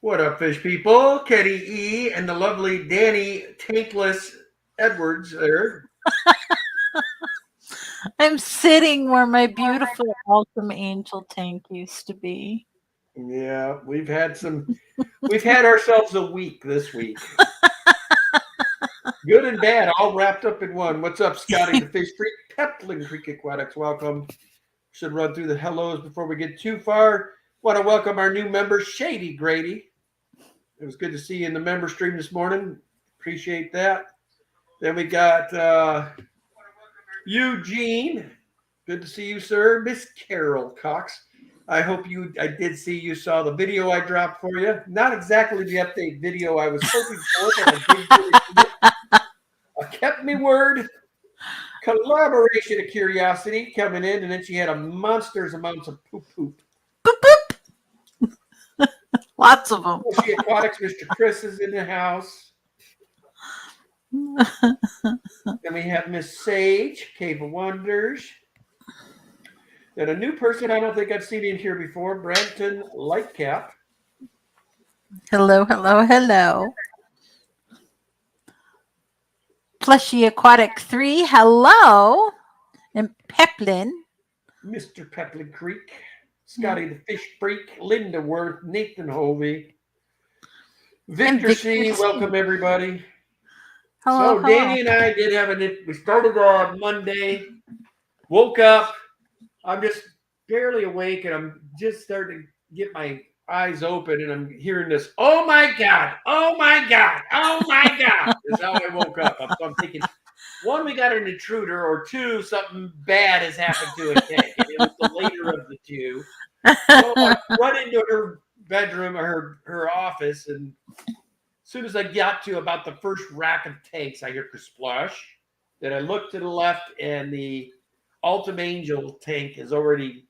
What up, fish people? Kenny E and the lovely Danny Tankless Edwards there. I'm sitting where my beautiful Alchem Angel tank used to be. Yeah, we've had ourselves a week this week. Good and bad, all wrapped up in one. What's up, Scotty the Fish Freak? Pepling Creek Aquatics, welcome. Should run through the hellos before we get too far. Want to welcome our new member, Shady Grady. It was good to see you in the member stream this morning. Appreciate that. Then we got Eugene. Good to see you, sir. Miss Carol Cox. I did see you saw the video I dropped for you. Not exactly the update video I was hoping for, but I did get it. I kept me word. Collaboration of curiosity coming in, and then she had a monster's amounts of poop poop. Boop, boop. Lots of them. She Aquatics, Mr. Chris is in the house. Then we have Miss Sage, Cave of Wonders. Then a new person I don't think I've seen in here before, Brenton Lightcap. Hello, hello, hello. Plushy Aquatic 3, hello. And Peplin. Mr. Peplin Creek. Scotty the Fish Freak. Linda Worth. Nathan Hovey. Victor C. Welcome, everybody. Hello, so, Danny and I did have we started on Monday. Woke up. I'm just barely awake, and I'm just starting to get my eyes open, and I'm hearing this, oh my God, oh my God, oh my God, is how I woke up. So I'm thinking, one, we got an intruder, or two, something bad has happened to a tank. And it was the later of the two. So I run into her bedroom, or her office, and as soon as I got to about the first rack of tanks, I hear splash. Then I look to the left, and the Alchem Angel tank is already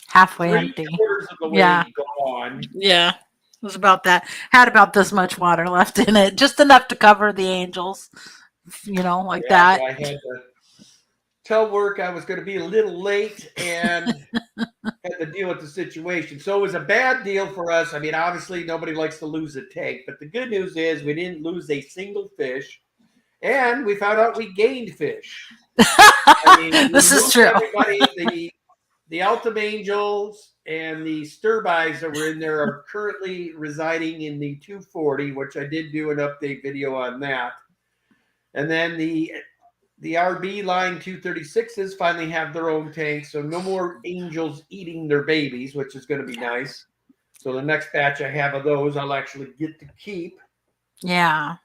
halfway empty. 3/4 of the way gone. Yeah. It was about that. Had about this much water left in it, just enough to cover the angels, like that. So I had to tell work I was going to be a little late and had to deal with the situation. So it was a bad deal for us. I mean, obviously, nobody likes to lose a tank, but the good news is we didn't lose a single fish, and we found out we gained fish. I mean, this is true. Everybody, the Alchem Angels and the Sturbis that were in there are currently residing in the 240, which I did do an update video on that. And then the RB line 236s finally have their own tanks, so no more angels eating their babies, which is going to be nice. So the next batch I have of those, I'll actually get to keep. Yeah.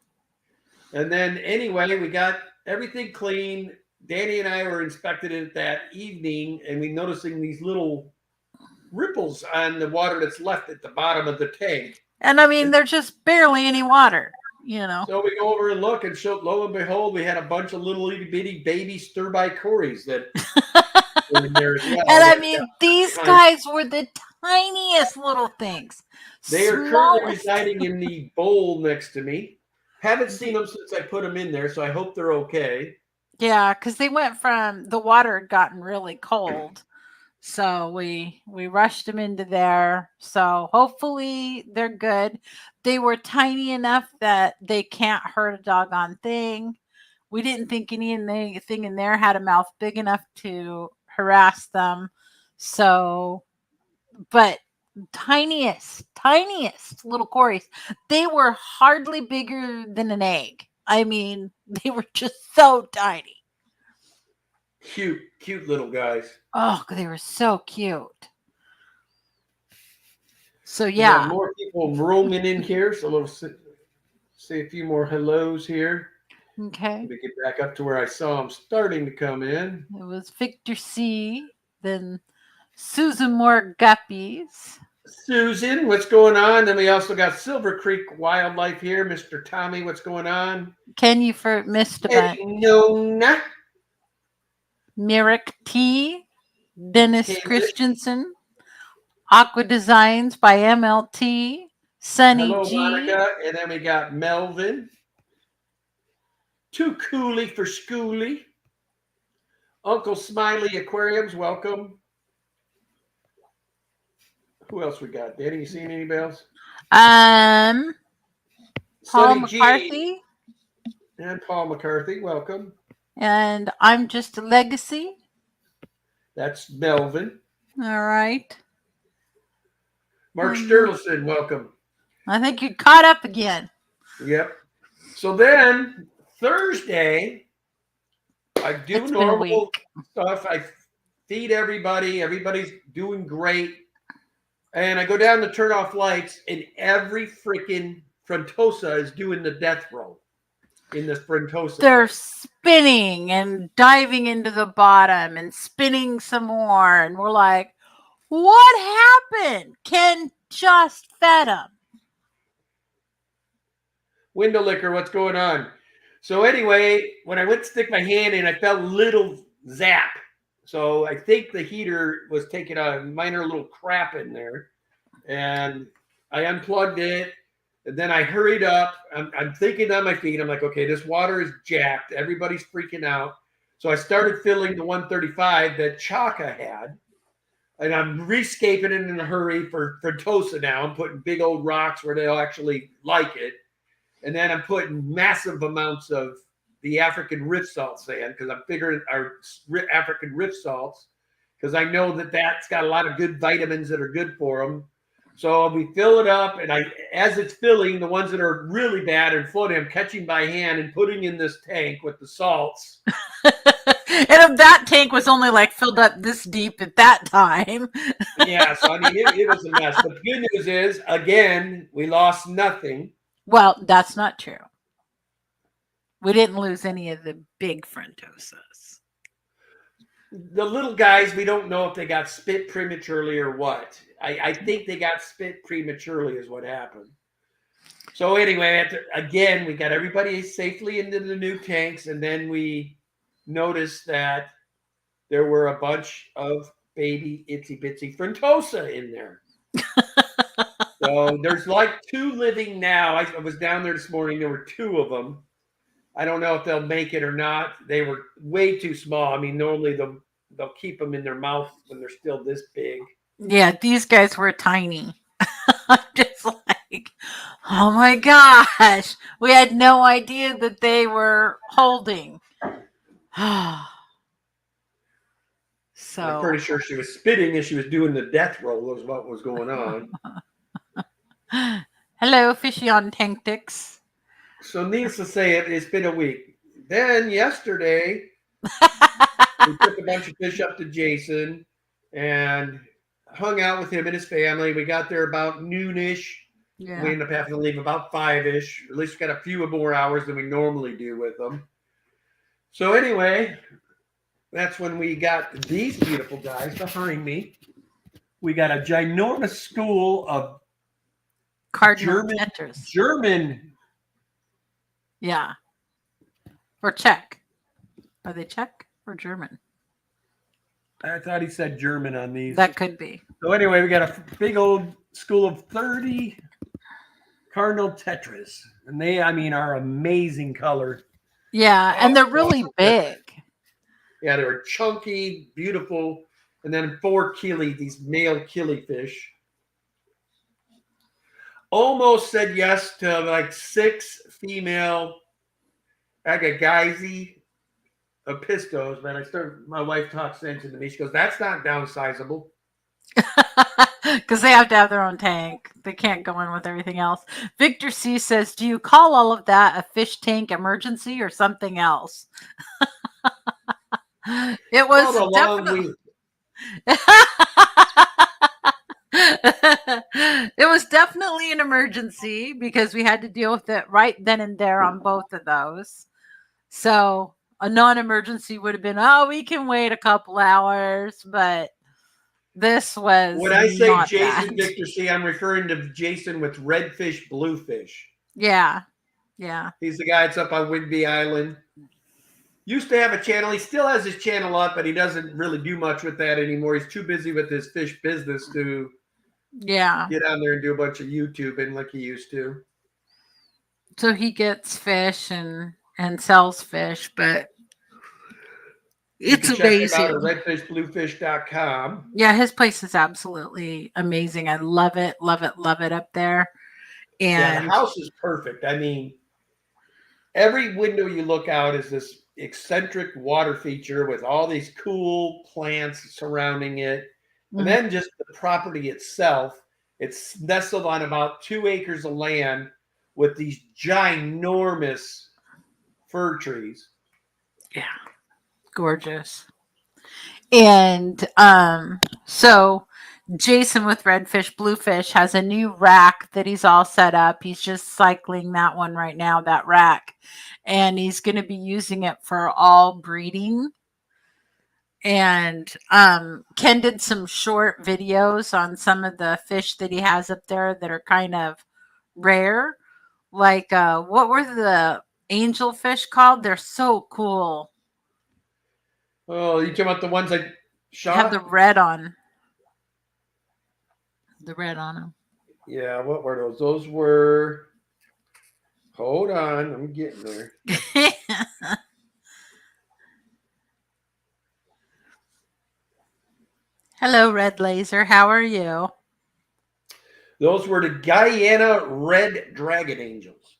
And then anyway, we got everything clean. Danny and I were inspecting it that evening, and we noticing these little ripples on the water that's left at the bottom of the tank. And I mean, there's just barely any water, So we go over and look, and lo and behold, we had a bunch of little itty bitty baby Sturby Corys that were in there as well. And I mean, these guys were the tiniest little things. They are currently residing in the bowl next to me. Haven't seen them since I put them in there, so I hope they're okay. Yeah, because they went from the water had gotten really cold. So we rushed them into there. So hopefully they're good. They were tiny enough that they can't hurt a doggone thing. We didn't think anything in there had a mouth big enough to harass them. So, but tiniest little Corys. They were hardly bigger than an egg. I mean, they were just so tiny. Cute little guys. Oh, they were so cute. So yeah, more people roaming in here. So let's say a few more hellos here. Okay. Let me get back up to where I saw them starting to come in. It was Victor C. Then Susan Moore Guppies. Susan, what's going on? Then we also got Silver Creek Wildlife here. Mr. Tommy, what's going on? Can you for missed a bunch? Nona. Merrick T. Dennis Christensen. Aqua Designs by MLT. Sunny Hello, G. Monica. And then we got Melvin. Too Cooly for Schooly. Uncle Smiley Aquariums, welcome. Who else we got? Danny, you seen anybody else? Paul Sonny G McCarthy, and Paul McCarthy, welcome. and I'm just a legacy. That's Melvin. All right. Mark Sturleson, welcome. I think you caught up again. Yep. So then Thursday, I do It's been a normal week. stuff. I feed everybody. Everybody's doing great. And I go down to turn off lights, and every freaking Frontosa is doing the death roll in this Frontosa. They're spinning and diving into the bottom and spinning some more. And we're like, what happened? Ken just fed them. Window liquor, what's going on? So anyway, when I went to stick my hand in, I felt a little zap. So I think the heater was taking a minor little crap in there. And I unplugged it. And then I hurried up. I'm thinking on my feet. I'm like, okay, this water is jacked. Everybody's freaking out. So I started filling the 135 that Chaka had. And I'm rescaping it in a hurry for Frontosa now. I'm putting big old rocks where they'll actually like it. And then I'm putting massive amounts of the African rift salt sand because I'm figuring our African rift salts because I know that that's got a lot of good vitamins that are good for them. So we fill it up, and as it's filling, the ones that are really bad and floating, I'm catching by hand and putting in this tank with the salts. And that tank was only like filled up this deep at that time. Yeah, so I mean, it was a mess. But the good news is, again, we lost nothing. Well, that's not true. We didn't lose any of the big Frontosas. The little guys, we don't know if they got spit prematurely or what. I think they got spit prematurely is what happened. So anyway, again, we got everybody safely into the new tanks, and then we noticed that there were a bunch of baby itsy bitsy Frontosa in there. So there's like 2 living now. I was down there this morning. There were 2 of them. I don't know if they'll make it or not. They were way too small. I mean, normally they'll keep them in their mouth when they're still this big. Yeah, these guys were tiny. I'm just like, oh my gosh. We had no idea that they were holding. So I'm pretty sure she was spitting as she was doing the death roll was what was going on. Hello, Fishy on Tanktics. So needless to say, it's been a week. Then yesterday, we took a bunch of fish up to Jason and hung out with him and his family. We got there about noonish. Yeah. We ended up having to leave about 5-ish. At least we got a few more hours than we normally do with them. So anyway, that's when we got these beautiful guys behind me. We got a ginormous school of Cardinal Tetras. German. Yeah. Or Czech. Are they Czech or German? I thought he said German on these. That could be. So anyway, we got a big old school of 30 Cardinal Tetras. And they, I mean, are amazing color. Yeah, and they're really big. Yeah, they were chunky, beautiful. And then 4 Kili, these male killifish. Almost said yes to like 6 female Agagizi Pistos, but my wife talks sense into me. She goes, that's not downsizable. Because they have to have their own tank. They can't go in with everything else. Victor C says, do you call all of that a fish tank emergency or something else? It was definitely... It was definitely an emergency because we had to deal with it right then and there on both of those. So a non-emergency would have been, oh, we can wait a couple hours, but this was when I say not Jason that. Victor C, I'm referring to Jason with redfish, bluefish. Yeah. He's the guy that's up on Whidbey Island. Used to have a channel. He still has his channel up, but he doesn't really do much with that anymore. He's too busy with his fish business to get on there and do a bunch of YouTubing like he used to. So he gets fish and sells fish, but it's amazing. Check him out at redfishbluefish.com. Yeah, his place is absolutely amazing. I love it up there. Yeah, the And house is perfect. I mean, every window you look out is this eccentric water feature with all these cool plants surrounding it. And mhm, then just the property itself, it's nestled on about 2 acres of land with these ginormous fir trees. yeah, gorgeous. And so Jason with Redfish Bluefish has a new rack that he's all set up. He's just cycling that one right now, that rack. And he's going to be using it for all breeding. And Ken did some short videos on some of the fish that he has up there that are kind of rare. Like what were the angelfish called? They're so cool. Oh, you talking about the ones I Have shot? the red on them. Yeah, what were those? Those were, hold on, I'm getting there. Hello, Red Laser. How are you? Those were the Guyana red dragon angels.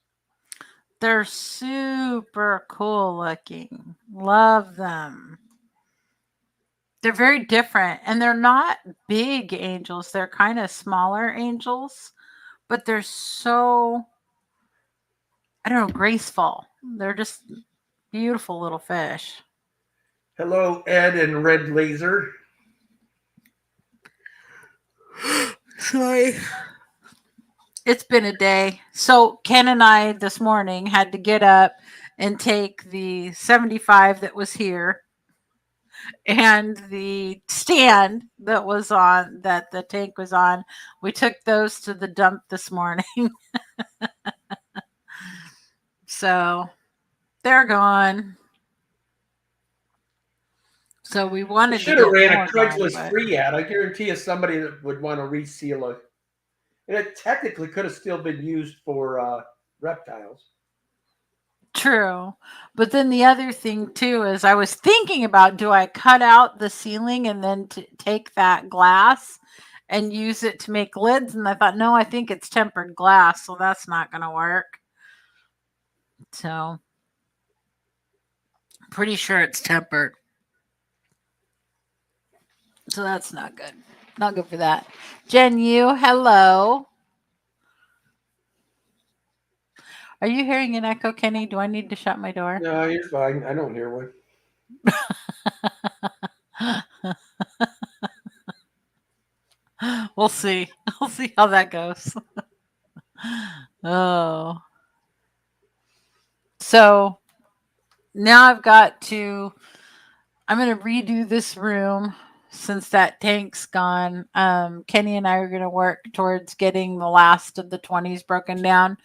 They're super cool looking. Love them. They're very different and they're not big angels. They're kind of smaller angels, but they're so, I don't know, graceful. They're just beautiful little fish. Hello, Ed and Red Laser. Sorry. It's been a day. So Ken and I this morning had to get up and take the 75 that was here and the stand that was on that the tank was on. We took those to the dump this morning. So they're gone. So we I wanted to should have get ran a more going, Craigslist but free ad. I guarantee you somebody that would want to reseal it. And it technically could have still been used for reptiles. true. But then the other thing too is I was thinking about, do I cut out the ceiling and then take that glass and use it to make lids? And I thought, no, I think it's tempered glass, so that's not going to work. So pretty sure it's tempered. So that's not good. Not good for that. Jen, you, hello. Are you hearing an echo, Kenny? Do I need to shut my door? No, you're fine. I don't hear one. We'll see. We'll see how that goes. Oh. So now I'm going to redo this room since that tank's gone. Kenny and I are going to work towards getting the last of the 20s broken down.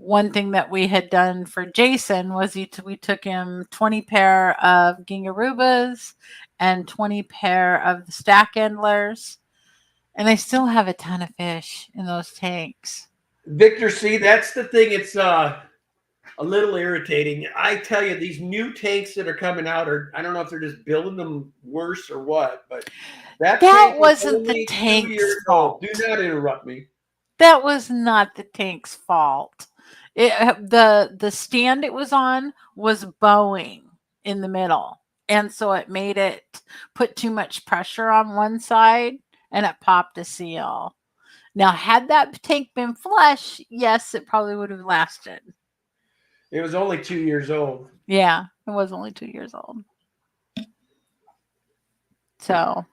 One thing that we had done for Jason was we took him 20 pair of Gingarubas and 20 pair of the stack endlers. And I still have a ton of fish in those tanks. Victor, see, that's the thing. It's a little irritating. I tell you, these new tanks that are coming out are, I don't know if they're just building them worse or what, but that That tank was wasn't the only 2 tank's years old. fault. Do not interrupt me. That was not the tank's fault. The stand it was on was bowing in the middle, and so it made it put too much pressure on one side, and it popped a seal. Now, had that tank been flush, yes, it probably would have lasted. It was only 2 years old. Yeah, it was only 2 years old. So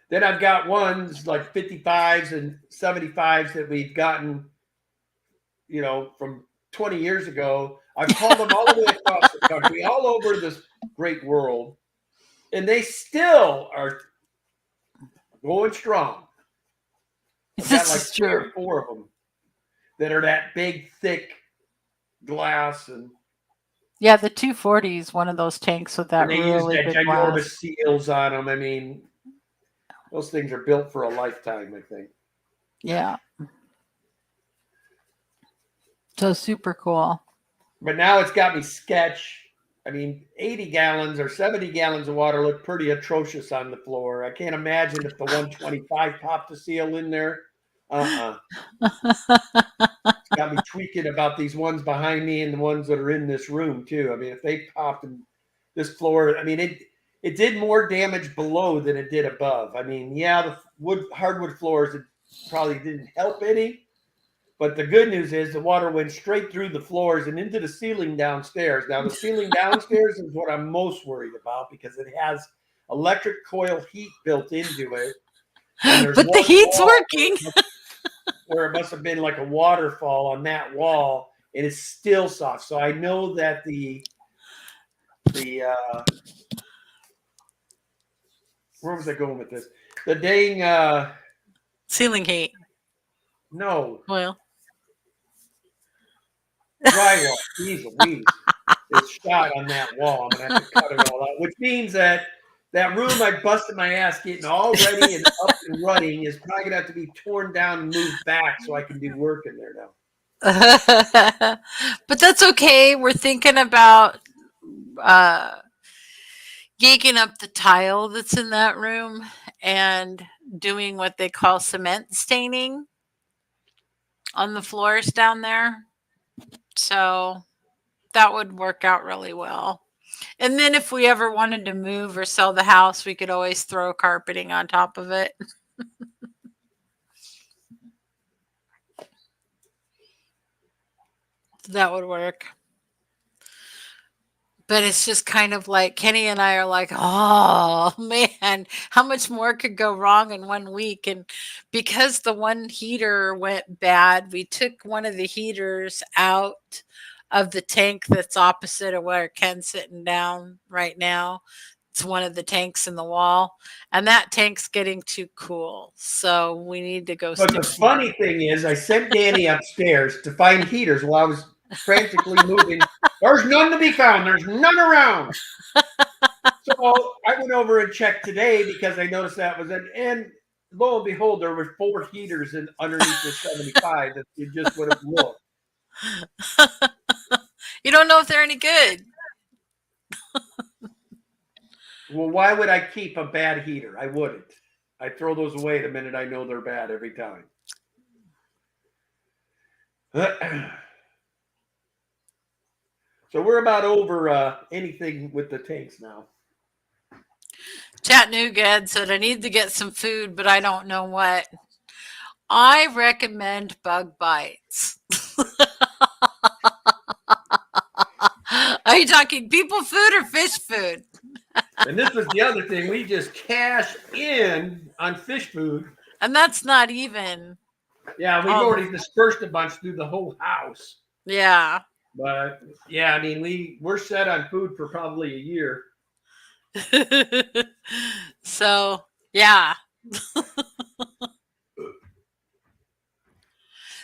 Then I've got ones like 55s and 75s that we've gotten, from 20 years ago. I've hauled them all the way across the country, all over this great world, and they still are going strong. I've got this like is three true. or four of them that are that big, thick glass, and Yeah, the 240 is one of those tanks with that they use really that big glass. ginormous seals on them. I mean, those things are built for a lifetime, I think. Yeah. So super cool. But now it's got me sketch. I mean, 80 gallons or 70 gallons of water look pretty atrocious on the floor. I can't imagine if the 125 popped a seal in there, It's got me tweaking about these ones behind me and the ones that are in this room too. I mean, if they popped in this floor, I mean it did more damage below than it did above. I mean, yeah, the hardwood floors it probably didn't help any, but the good news is the water went straight through the floors and into the ceiling downstairs. Now the ceiling downstairs is what I'm most worried about because it has electric coil heat built into it. But the heat's working. Where it must have been like a waterfall on that wall, and it's still soft. So I know that the where was I going with this? The dang Ceiling heat. no Well, drywall. Jeez Louise. It's shot on that wall. I'm gonna have to cut it all out, which means that room I busted my ass getting all ready and up and running is probably gonna have to be torn down and moved back so I can do work in there now. but that's okay. We're thinking about yanking up the tile that's in that room and doing what they call cement staining on the floors down there. So that would work out really well. And then if we ever wanted to move or sell the house, we could always throw carpeting on top of it. That would work. But it's just kind of like Kenny and I are like, oh man, how much more could go wrong in 1 week? And because the one heater went bad, we took one of the heaters out of the tank that's opposite of where Ken's sitting down right now. It's one of the tanks in the wall, and that tank's getting too cool. So we need to go. But the funny thing is, I sent Danny upstairs to find heaters while I was frantically moving. There's none to be found. There's none around. So I went over and checked today because I noticed that was an and lo and behold, there were 4 heaters underneath the 75 that you just would have looked. You don't know if they're any good. Well, why would I keep a bad heater? I wouldn't. I throw those away the minute I know they're bad every time. So we're about over anything with the tanks now. Chattanooga said, I need to get some food, but I don't know what. I recommend Bug Bites. Are you talking people food or fish food? And this was the other thing. We just cash in on fish food. And that's not even. Yeah, we've already dispersed a bunch through the whole house. Yeah. But yeah, I mean, we're set on food for probably a year. So, yeah.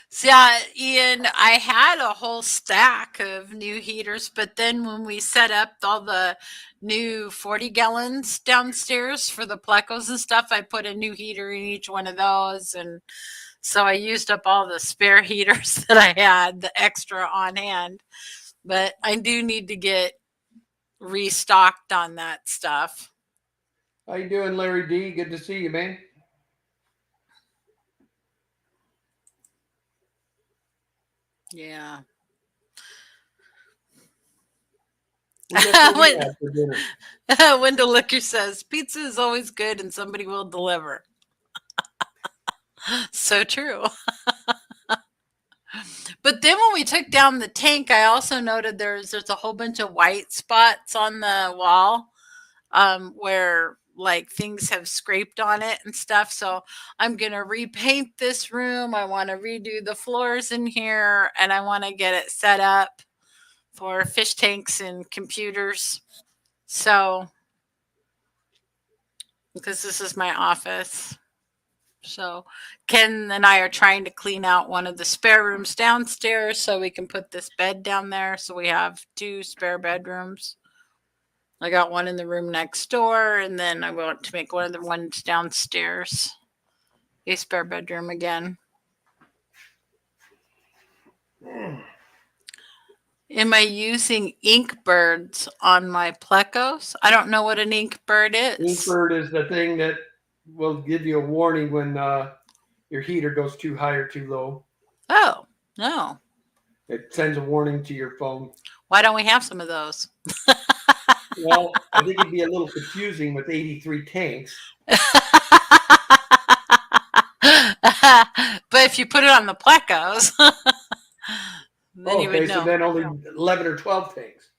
So, yeah, Ian, I had a whole stack of new heaters, but then when we set up all the new 40 gallons downstairs for the plecos and stuff, I put a new heater in each one of those. And so I used up all the spare heaters that I had, the extra on hand. But I do need to get restocked on that stuff. How you doing, Larry D? Good to see you, man. Yeah. Wendell Liquor says pizza is always good and somebody will deliver. So true. But then when we took down the tank, I also noted there's a whole bunch of white spots on the wall where like things have scraped on it and stuff. So I'm going to repaint this room. I want to redo the floors in here, and I want to get it set up for fish tanks and computers. So, because this is my office. So Ken and I are trying to clean out one of the spare rooms downstairs so we can put this bed down there. So we have 2 spare bedrooms. I got one in the room next door, and then I want to make one of the ones downstairs a spare bedroom again. Am I using Inkbirds on my plecos? I don't know what an Inkbird is. Inkbird is the thing that will give you a warning when your heater goes too high or too low. Oh, no. It sends a warning to your phone. Why don't we have some of those? Well, I think it'd be a little confusing with 83 tanks. But if you put it on the Plecos, then you would Okay, so know. then only 11 or 12 tanks.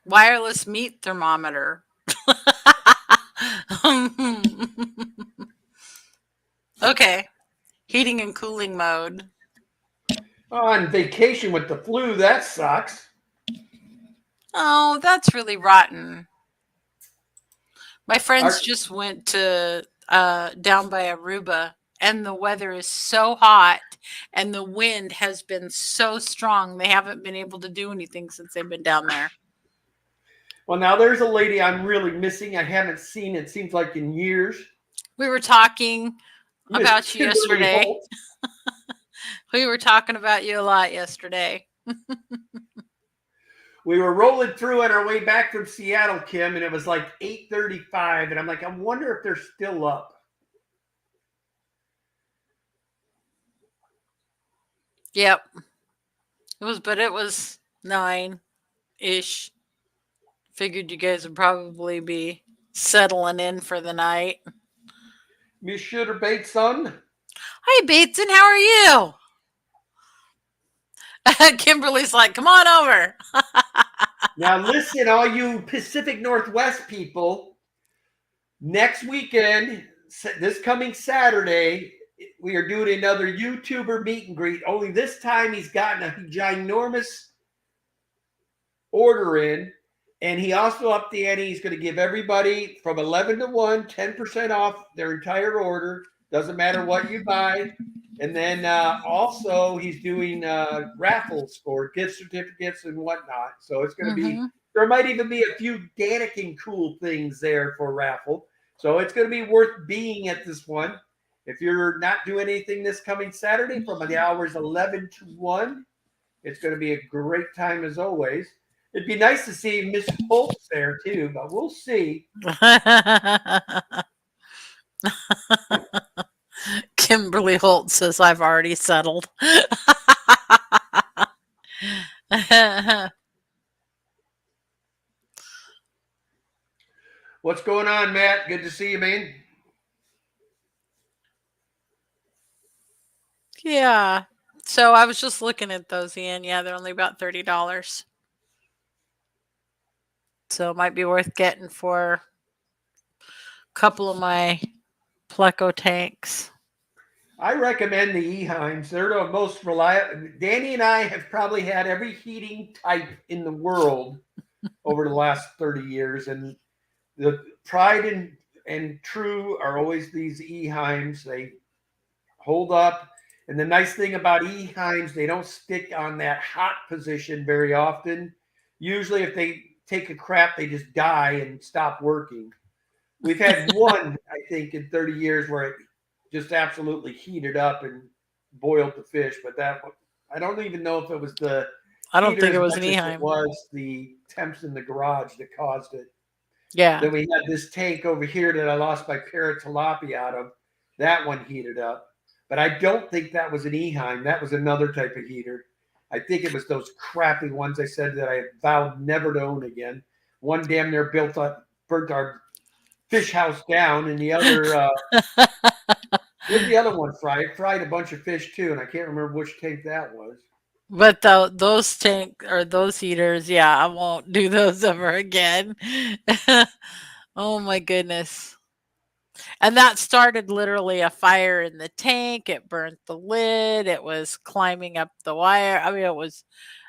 Wireless meat thermometer. Okay. Heating and cooling mode. On vacation with the flu, that sucks. Oh, that's really rotten. My friends just went to down by Aruba, and the weather is so hot and the wind has been so strong they haven't been able to do anything since they've been down there. Well, now there's a lady I'm really missing. I haven't seen, it seems like, in years. We were talking Miss about you Kimberly yesterday. Holt. We were talking about you a lot yesterday. We were rolling through on our way back from Seattle, Kim, and it was like 8:35, and I'm like, I wonder if they're still up. Yep. It was 9-ish. Figured you guys would probably be settling in for the night. Miss Shooter Bates, son. Hi, Bateson. How are you? Kimberly's like, come on over. Now listen, all you Pacific Northwest people, next weekend, this coming Saturday, we are doing another YouTuber meet and greet. Only this time he's gotten a ginormous order in, and he also upped the ante. He's going to give everybody from 11 to 1, 10% off their entire order. Doesn't matter what you buy. And then also he's doing raffles for gift certificates and whatnot. So it's going to be, there might even be a few Daniken cool things there for raffle. So it's going to be worth being at this one. If you're not doing anything this coming Saturday from the hours 11 to 1, it's going to be a great time as always. It'd be nice to see Miss Holtz there too, but we'll see. Kimberly Holt says, I've already settled. What's going on, Matt? Good to see you, man. Yeah. So I was just looking at those, Ian. Yeah, they're only about $30. So it might be worth getting for a couple of my Pleco tanks. I recommend the Eheims. They're the most reliable. Danny and I have probably had every heating type in the world over the last 30 years. And the tried and true are always these Eheims. They hold up. And the nice thing about Eheims, they don't stick on that hot position very often. Usually if they take a crap, they just die and stop working. We've had one, I think, in 30 years where it just absolutely heated up and boiled the fish. But that, I don't even know if it was the I don't think it was an Eheim. It was the temps in the garage that caused it. Yeah. Then we had this tank over here that I lost my parrot tilapia out of. That one heated up. But I don't think that was an Eheim. That was another type of heater. I think it was those crappy ones I said that I vowed never to own again. One damn near burnt our fish house down, and the other what's the other one fried a bunch of fish too, and I can't remember which tank that was. But those tank or those heaters, yeah, I won't do those ever again. Oh my goodness. And that started literally a fire in the tank. It burnt the lid. It was climbing up the wire. I mean, it was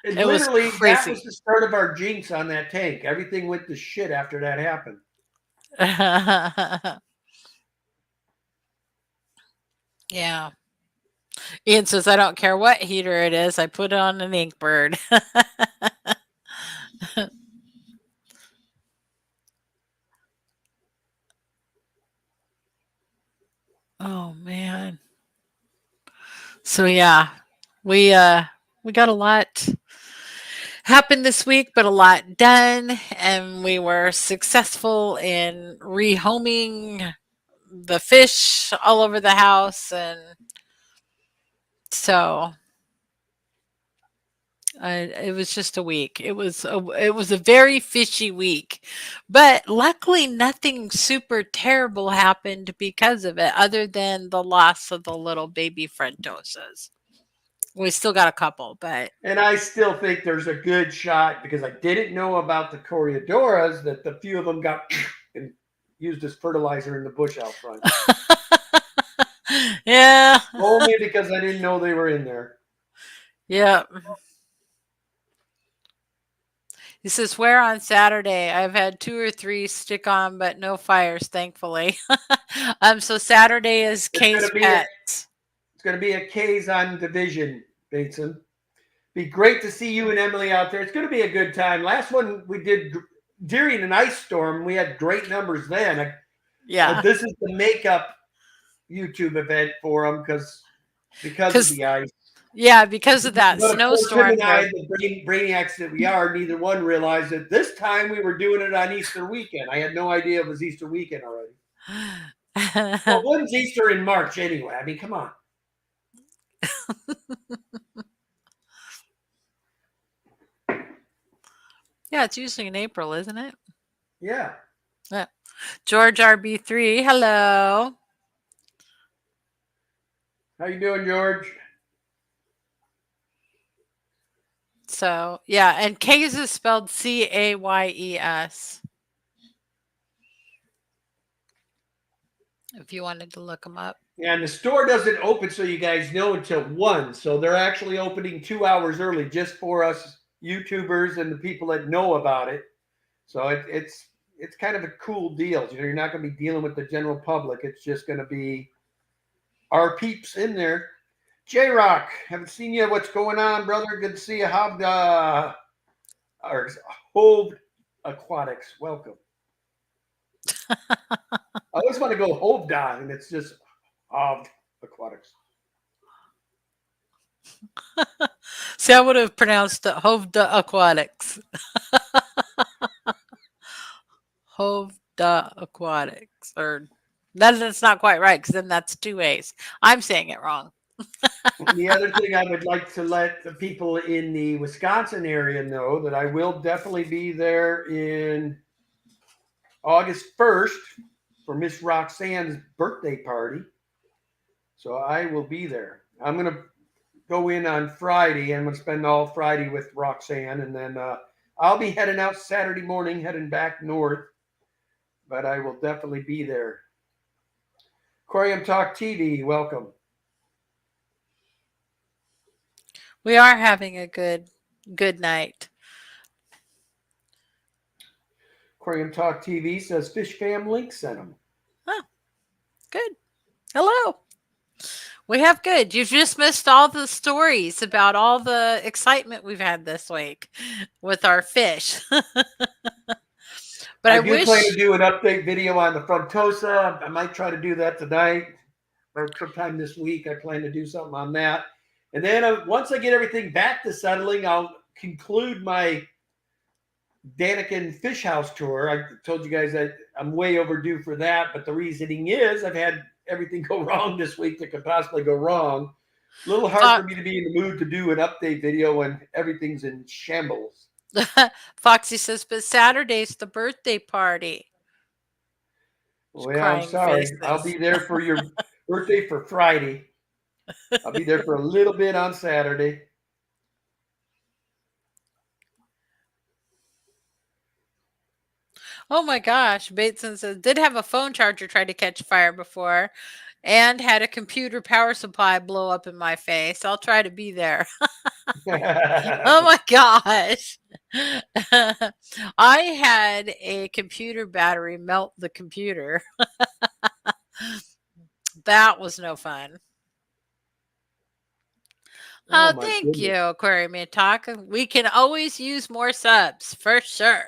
literally crazy. That was the start of our jinx on that tank. Everything went to shit after that happened. Yeah. Ian says, I don't care what heater it is. I put it on an Inkbird. Oh man. So yeah, we got a lot happened this week, but a lot done. And we were successful in rehoming the fish all over the house. And so it was just a week. It was a very fishy week, but luckily nothing super terrible happened because of it, other than the loss of the little baby Frentosas. We still got a couple, but And I still think there's a good shot because I didn't know about the Coriodoras that the few of them got and used as fertilizer in the bush out front. yeah, Only because I didn't know they were in there. yeah. He says, "Where on Saturday? I've had 2 or 3 stick on, but no fires, thankfully." So Saturday is It's Kay's gonna be a Pets. it's gonna be a K's on division, Bateson. Be great to see you and Emily out there. It's gonna be a good time. Last one we did during an ice storm. We had great numbers then. Yeah, This is the makeup YouTube event for them because of because the ice. yeah, because of that But of course, him snowstorm and I, there. the brainiacs that we are, neither one realized that this time we were doing it on Easter weekend. I had no idea it was Easter weekend already. Well, when's Easter in March anyway? I mean, come on. Yeah, it's usually in April, isn't it? Yeah. Yeah. George RB3, hello. How you doing, George? So yeah, and Kay's is spelled Cayes. If you wanted to look them up. And the store doesn't open, so you guys know, until 1. So they're actually opening 2 hours early just for us YouTubers and the people that know about it. So it's kind of a cool deal. You know, you're not going to be dealing with the general public. It's just going to be our peeps in there. J Rock, haven't seen you. What's going on, brother? Good to see you. Hove Aquatics. Welcome. I always want to go Hove Dive, and it's just Hove Aquatics. See, I would have pronounced it Hovda Aquatics. Hovda Aquatics. Or that's not quite right, because then that's 2 A's. I'm saying it wrong. The other thing I would like to let the people in the Wisconsin area know that I will definitely be there in August 1st for Miss Roxanne's birthday party. So I will be there. I'm going to go in on Friday. I'm going to spend all Friday with Roxanne, and then I'll be heading out Saturday morning, heading back north. But I will definitely be there. Aquarium Talk TV, welcome. We are having a good night. Aquarium Talk TV says Fish Fam Link sent them. Oh, good. Hello. We have good. You've just missed all the stories about all the excitement we've had this week with our fish. But I do wish plan to do an update video on the Frontosa. I might try to do that tonight or sometime this week. I plan to do something on that. And then once I get everything back to settling, I'll conclude my Daniken Fish House tour. I told you guys that I'm way overdue for that, but the reasoning is I've had everything go wrong this week that could possibly go wrong. A little hard for me to be in the mood to do an update video when everything's in shambles. Foxy says, but Saturday's the birthday party. Well, I'm sorry. Faces. I'll be there for your birthday for Friday. I'll be there for a little bit on Saturday. Oh my gosh. Bateson says, did have a phone charger try to catch fire before and had a computer power supply blow up in my face. I'll try to be there. Oh my gosh. I had a computer battery melt the computer. That was no fun. Oh, thank goodness. you, Aquarium Talk. We can always use more subs for sure.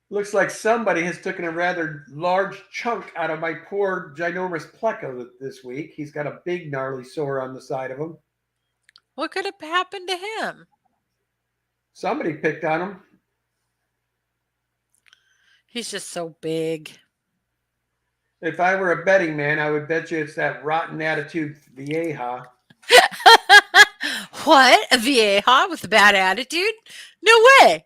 Looks like somebody has taken a rather large chunk out of my poor ginormous pleca this week. He's got a big gnarly sore on the side of him. What could have happened to him? Somebody picked on him. He's just so big. If I were a betting man, I would bet you it's that rotten attitude Vieja. What? A Vieja with a bad attitude? No way.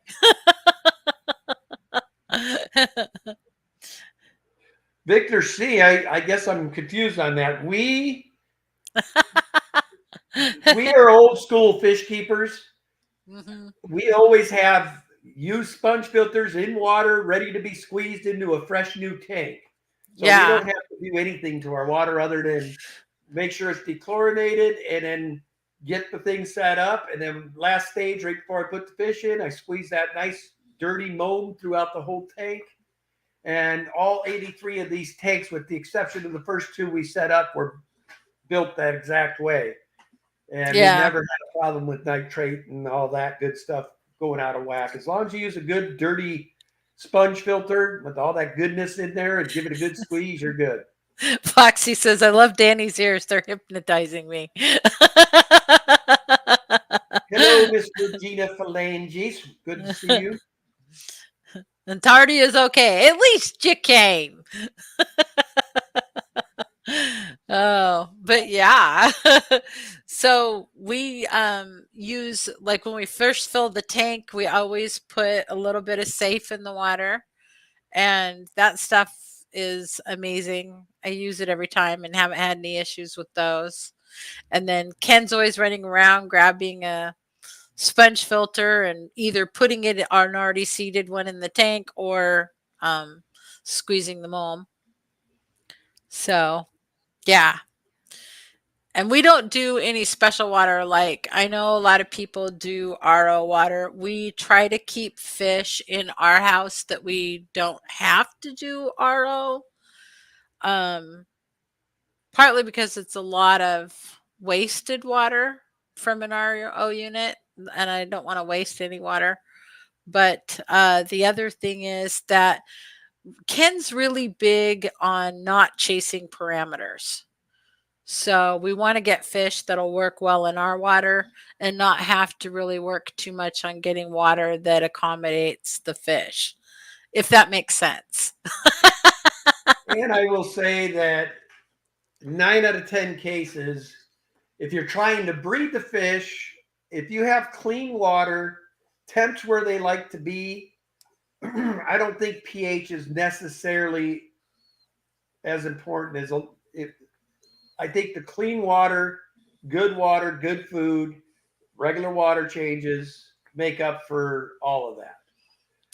Victor C, I guess I'm confused on that. We are old school fish keepers. Mhm. We always have used sponge filters in water ready to be squeezed into a fresh new tank. So we Yeah. don't have to do anything to our water other than make sure it's dechlorinated and then get the thing set up. And then last stage, right before I put the fish in, I squeeze that nice dirty mold throughout the whole tank. And all 83 of these tanks, with the exception of the first two we set up, were built that exact way. And we Yeah. never had a problem with nitrate and all that good stuff going out of whack. As long as you use a good dirty sponge filter with all that goodness in there and give it a good squeeze, you're good. Foxy says, I love Danny's ears. They're hypnotizing me. Hello, Mr. Gina Phalanges. Good to see you. And Tardy is okay. At least you came. Oh, but yeah. So we use, like, when we first fill the tank, we always put a little bit of safe in the water, and that stuff is amazing. I use it every time and haven't had any issues with those. And then Ken's always running around grabbing a sponge filter and either putting it on an already seated one in the tank or squeezing them home. So, yeah. And we don't do any special water. Like, I know a lot of people do RO water. We try to keep fish in our house that we don't have to do RO. Um, Partly because it's a lot of wasted water from an RO unit, and I don't want to waste any water. But the other thing is that Ken's really big on not chasing parameters. So we want to get fish that'll work well in our water and not have to really work too much on getting water that accommodates the fish, if that makes sense. And I will say that 9 out of 10 cases, if you're trying to breed the fish, if you have clean water, temps where they like to be, I don't think pH is necessarily as important as it. I think the clean water, good food, regular water changes make up for all of that.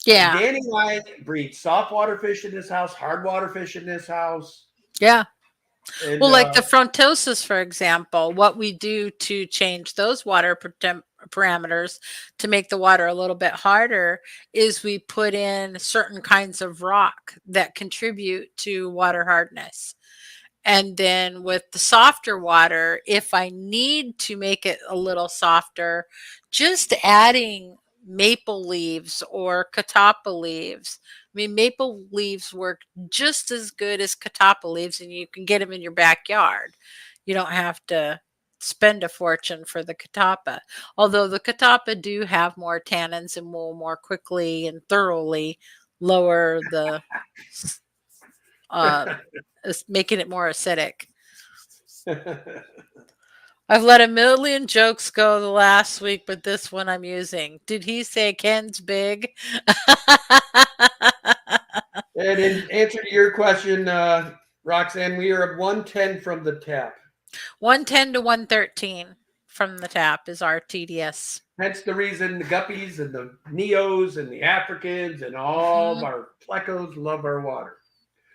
And Yeah. Danny and I breed soft water fish in this house, hard water fish in this house. Yeah. And Well, like the frontosis, for example, what we do to change those water parameters to make the water a little bit harder is we put in certain kinds of rock that contribute to water hardness. And then with the softer water, if I need to make it a little softer, just adding maple leaves or catappa leaves. I mean, maple leaves work just as good as catappa leaves, and you can get them in your backyard. You don't have to spend a fortune for the catappa. Although the catappa do have more tannins and will more quickly and thoroughly lower the uh, making it more acidic. I've let a million jokes go the last week, but this one I'm using. Did he say Ken's big? And in answer to your question, Roxanne, we are at 110 from the tap. 110 to 113 from the tap is our TDS. Hence the reason the guppies and the neos and the Africans and all of our plecos love our water.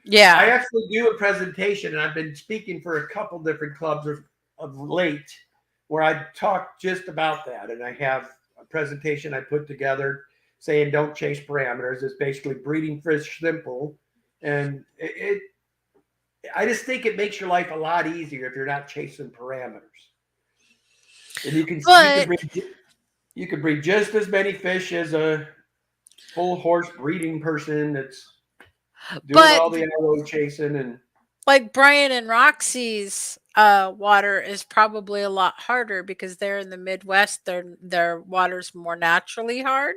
Yeah. I actually do a presentation, and I've been speaking for a couple different clubs of late where I talk just about that. And I have a presentation I put together saying don't chase parameters. It's basically breeding fish simple. And I just think it makes your life a lot easier if you're not chasing parameters. And you can breed just as many fish as a full horse breeding person that's doing all the arrow chasing. And Like Brian and Roxy's water is probably a lot harder because they're in the Midwest. Their water's more naturally hard.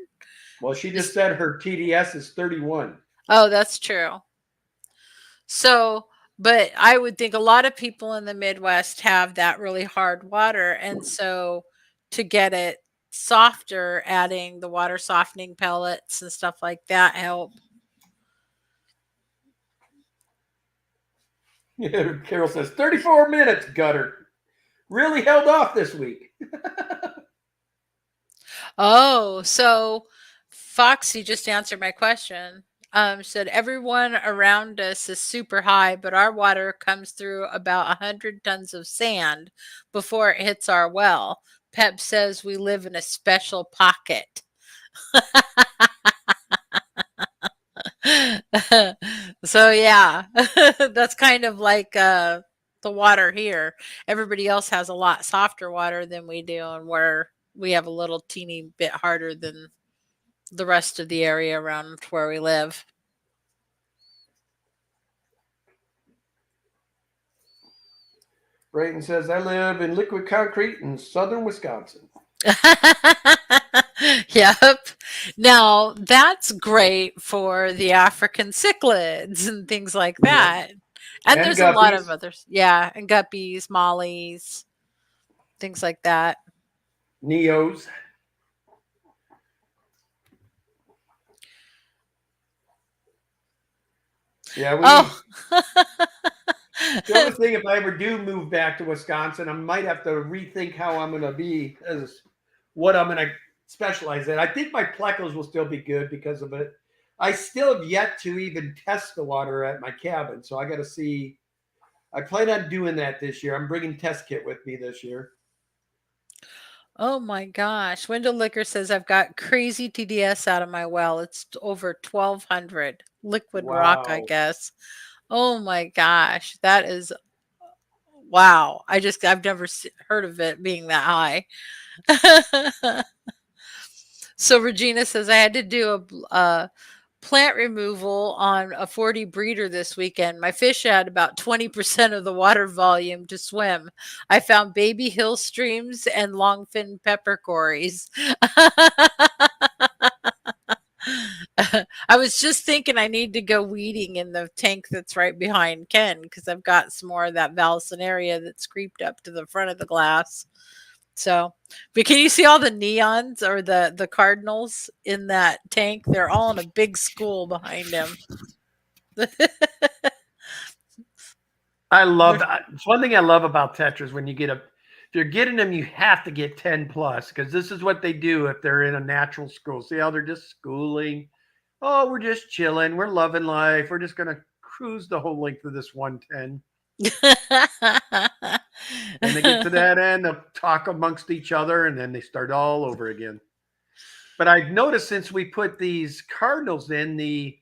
Well, she just Is said her TDS is 31. Oh, that's true. So, but I would think a lot of people in the Midwest have that really hard water, and so to get it softer, adding the water softening pellets and stuff like that help. Carol says 34 minutes, gutter. Really held off this week. Oh, so Foxy just answered my question. Said everyone around us is super high, but our water comes through about 100 tons of sand before it hits our well. Pep says we live in a special pocket. So yeah, that's kind of like the water here. Everybody else has a lot softer water than we do, and we have a little teeny bit harder than the rest of the area around where we live. Brayton says, I live in liquid concrete in southern Wisconsin. Yep. Now that's great for the African cichlids and things like that. And And there's a lot of guppies. others. Yeah, and guppies, mollies, things like that. Neos. Yeah, Oh. the other thing, if I ever do move back to Wisconsin, I might have to rethink how I'm going to be as what I'm going to specialize in. I think my plecos will still be good because of it. I still have yet to even test the water at my cabin, so I got to see. I plan on doing that this year. I'm bringing test kit with me this year. Oh my gosh. Wendell Liquor says I've got crazy TDS out of my well. It's over 1200 liquid rock, I Wow. guess. Oh my gosh. That is wow. I've never heard of it being that high. So Regina says I had to do a plant removal on a 40 breeder this weekend. My fish had about 20% of the water volume to swim. I found baby hill streams and longfin peppercorns. I was just thinking I need to go weeding in the tank that's right behind Ken because I've got some more of that Valsinaria that's creeped up to the front of the glass. So, but can you see all the neons or the cardinals in that tank? They're all in a big school behind him. I love that. It's one thing I love about Tetras when you get if you're getting them, you have to get 10 plus because this is what they do if they're in a natural school. See how they're just schooling. Oh, we're just chilling. We're loving life. We're just going to cruise the whole length of this 110. And they get to that end, they'll talk amongst each other, and then they start all over again. But I've noticed since we put these cardinals in, the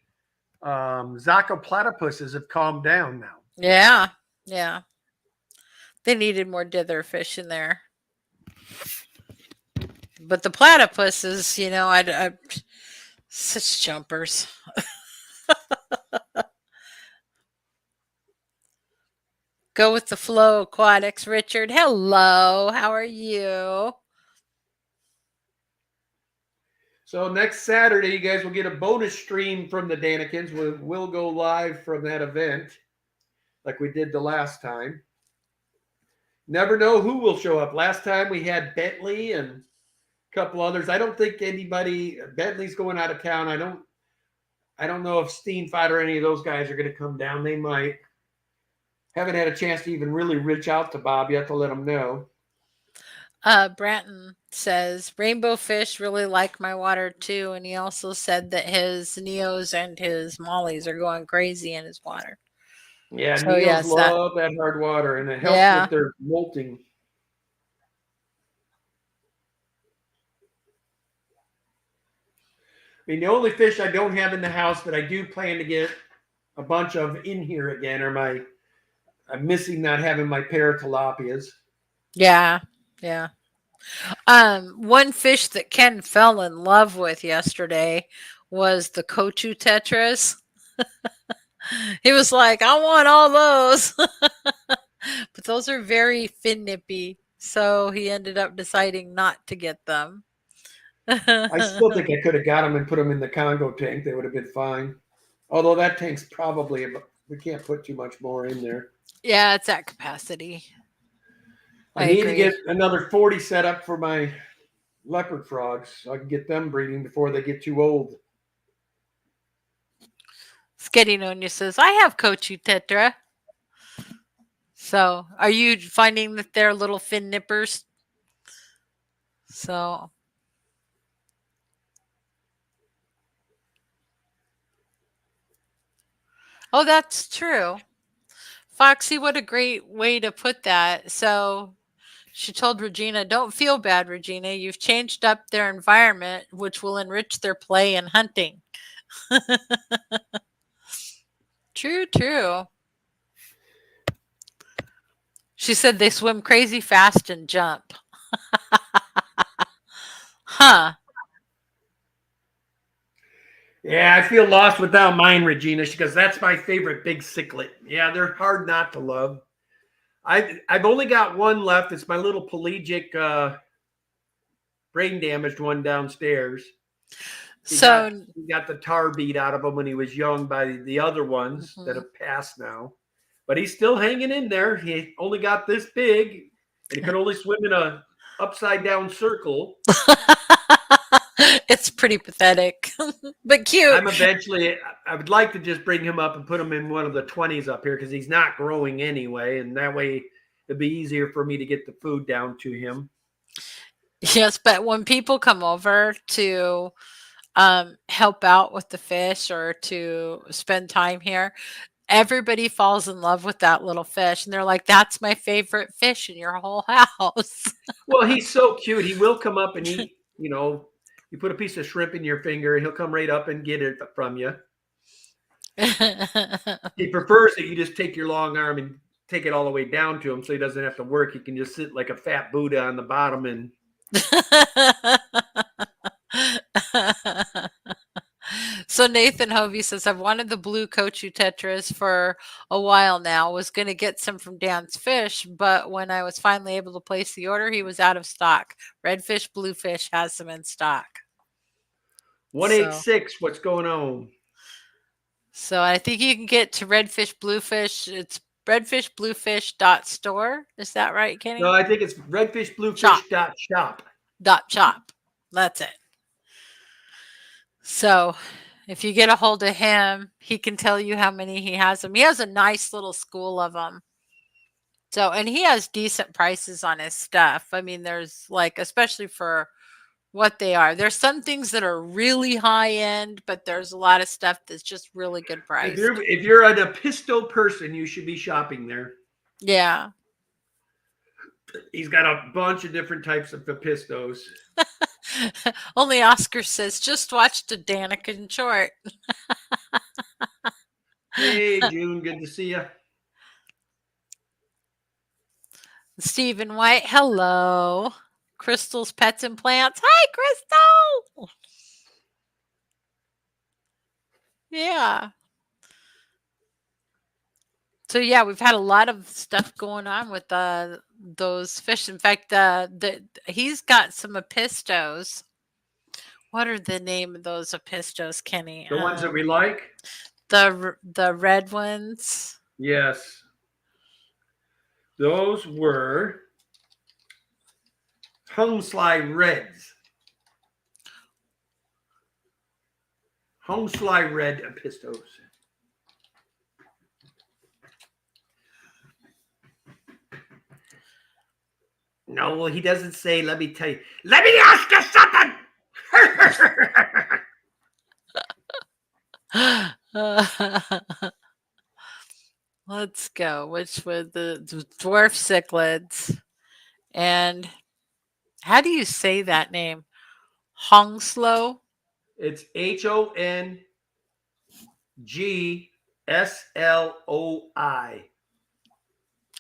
Zaco platypuses have calmed down now. Yeah, yeah. They needed more dither fish in there. But the platypuses, I such jumpers. Go with the flow, aquatics. Richard, hello. How are you? So next Saturday, you guys will get a bonus stream from the Danikins. We'll go live from that event like we did the last time. Never know who will show up. Last time we had Bentley and a couple others. I don't think Bentley's going out of town. I don't know if Steenfight or any of those guys are going to come down. They might. Haven't had a chance to even really reach out to Bob yet to let him know. Branton says rainbow fish really like my water too, and he also said that his neos and his mollies are going crazy in his water. Yeah, So Neos yes, love that hard water, and it helps yeah. with their molting. I mean, the only fish I don't have in the house that I do plan to get a bunch of in here again are I'm missing not having my paratilapias. Yeah, yeah. One fish that Ken fell in love with yesterday was the Kochu tetras. He was like, I want all those. But those are very fin nippy. So he ended up deciding not to get them. I still think I could have got them and put them in the Congo tank. They would have been fine. Although that tank's probably we can't put too much more in there. Yeah, it's at capacity. I I need to get agree. another 40 set up for my leopard frogs so I can get them breeding before they get too old. Sketty Nonia says, I have Kochu Tetra. So are you finding that they're little fin nippers? So, oh, that's true. Foxy, what a great way to put that. So she told Regina, don't feel bad, Regina. You've changed up their environment, which will enrich their play and hunting. True, true. She said they swim crazy fast and jump. Huh. Yeah, I feel lost without mine, Regina, because that's my favorite big cichlid. Yeah, they're hard not to love. I've only got one left. It's my little pelagic brain damaged one downstairs. So, He got the tar beat out of him when he was young by the other ones that mhm. have passed now. But he's still hanging in there. He only got this big, and he could only swim in a upside down circle. It's pretty pathetic, but cute. I would like to just bring him up and put him in one of the 20s up here because he's not growing anyway. And that way it'd be easier for me to get the food down to him. Yes, but when people come over to help out with the fish or to spend time here, everybody falls in love with that little fish. And they're like, that's my favorite fish in your whole house. Well, he's so cute. He will come up and eat, you put a piece of shrimp in your finger, he'll come right up and get it from you. He prefers that you just take your long arm and take it all the way down to him so he doesn't have to work. He can just sit like a fat Buddha on the bottom and So Nathan Hovey says, I've wanted the blue Kochu Tetras for a while now. Was going to get some from Dan's Fish, but when I was finally able to place the order, he was out of stock. Redfish, Bluefish has some in stock. 186. What's going on? So I think you can get to Redfish, Bluefish. It's redfishbluefish.store. Is that right, Kenny? No, I think it's redfishbluefish.shop. .shop. That's it. So if you get a hold of him, he can tell you how many he has them. He has a nice little school of them. So, and he has decent prices on his stuff. I mean, there's like, especially for what they are, there's some things that are really high end, but there's a lot of stuff that's just really good price. If you're an Apisto person, you should be shopping there. Yeah. He's got a bunch of different types of Apistos. Only Oscar says, just watched a Daniken short. Hey, June, good to see you. Stephen White, hello. Crystal's Pets and Plants. Hi, Crystal. Yeah. So yeah, we've had a lot of stuff going on with those fish. In fact, he's got some Apistos. What are the name of those Apistos, Kenny? The ones that we like? The red ones. Yes. Those were Home Slide Reds. Home Slide Red Apistos. No, well, he doesn't say, let me tell you. Let me ask you something! Let's go. Which were the dwarf cichlids. And how do you say that name? Hongslow? It's HONGSLOI.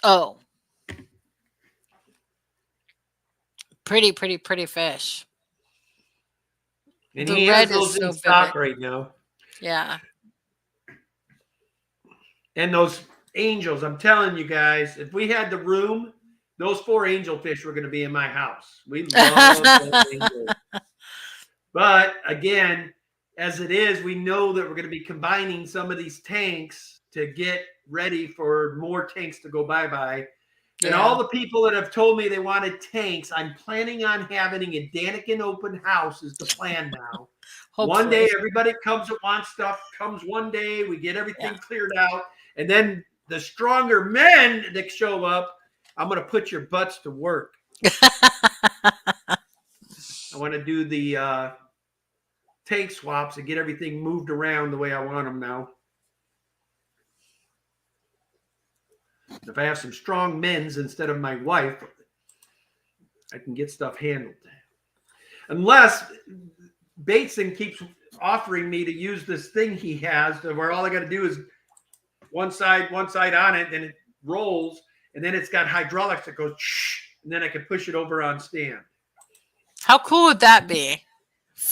Oh. Pretty fish. And The he red has those is so in stock vivid. right now. Yeah. And those angels, I'm telling you guys, if we had the room, those 4 angelfish were going to be in my house. We love those angels. But again, as it is, we know that we're going to be combining some of these tanks to get ready for more tanks to go bye-bye. And all the people that have told me they wanted tanks, I'm planning on having a Daniken open house is the plan now. One day, everybody comes that wants stuff, comes one day, we get everything cleared out. And then the stronger men that show up, I'm going to put your butts to work. I want to do the tank swaps and get everything moved around the way I want them now. If I have some strong men's instead of my wife, I can get stuff handled. Unless Bateson keeps offering me to use this thing he has to where all I got to do is one side on it, then it rolls, and then it's got hydraulics that goes, and then I can push it over on stand. How cool would that be?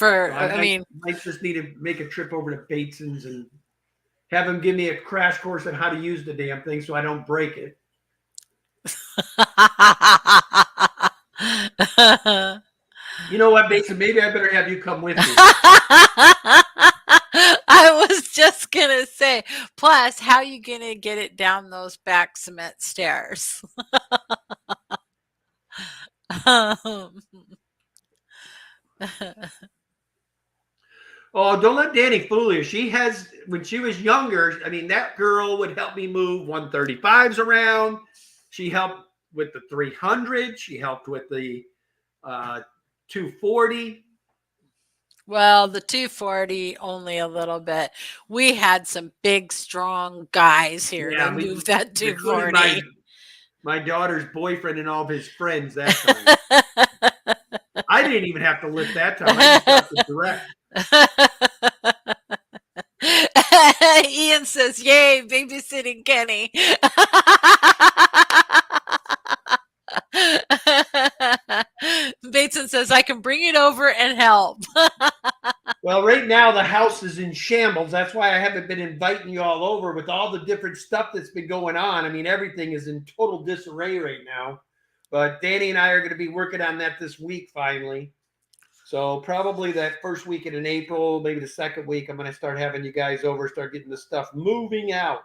I might just need to make a trip over to Bateson's and have him give me a crash course on how to use the damn thing so I don't break it. You know what, Bateson? Maybe I better have you come with me. I was just going to say, plus, how are you going to get it down those back cement stairs? Oh, don't let Danny fool you. She has, when she was younger, I mean, that girl would help me move 135s around. She helped with the 300. She helped with the 240. Well, the 240 only a little bit. We had some big, strong guys here that moved that 240. My daughter's boyfriend and all of his friends that time. I didn't even have to lift that time. I just got the direct. Ian says, "Yay, babysitting Kenny." Bateson says, "I can bring it over and help." Well, right now the house is in shambles. That's why I haven't been inviting you all over with all the different stuff that's been going on. I mean, everything is in total disarray right now. But Danny and I are going to be working on that this week finally. So probably that first weekend in April, maybe the second week, I'm going to start having you guys over, start getting the stuff moving out.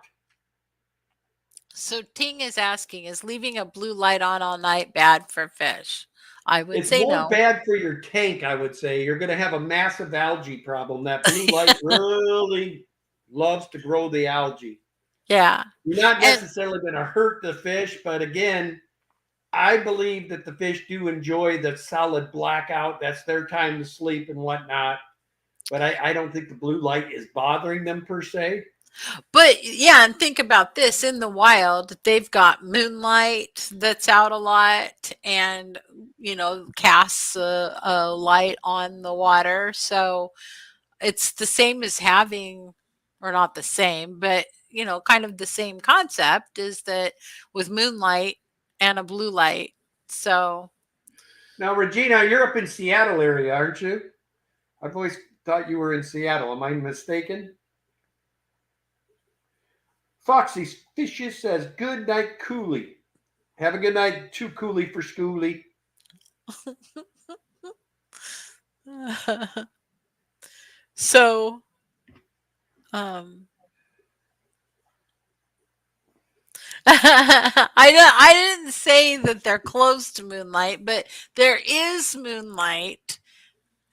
So Ting is asking, is leaving a blue light on all night bad for fish? I would say no. It's more bad for your tank, I would say. You're going to have a massive algae problem. That blue light really loves to grow the algae. Yeah. You're not necessarily going to hurt the fish, but again, I believe that the fish do enjoy the solid blackout. That's their time to sleep and whatnot. But I don't think the blue light is bothering them per se. But yeah, and think about this, in the wild, they've got moonlight that's out a lot and, casts a light on the water. So it's the same as having, or not the same, but, kind of the same concept is that with moonlight and a blue light. So now, Regina, you're up in Seattle area, aren't you? I've always thought you were in Seattle. Am I mistaken? Foxy Fishes says, "Good night, Cooley." Have a good night, too, Cooley for Schooly. So, I didn't say that they're close to moonlight, but there is moonlight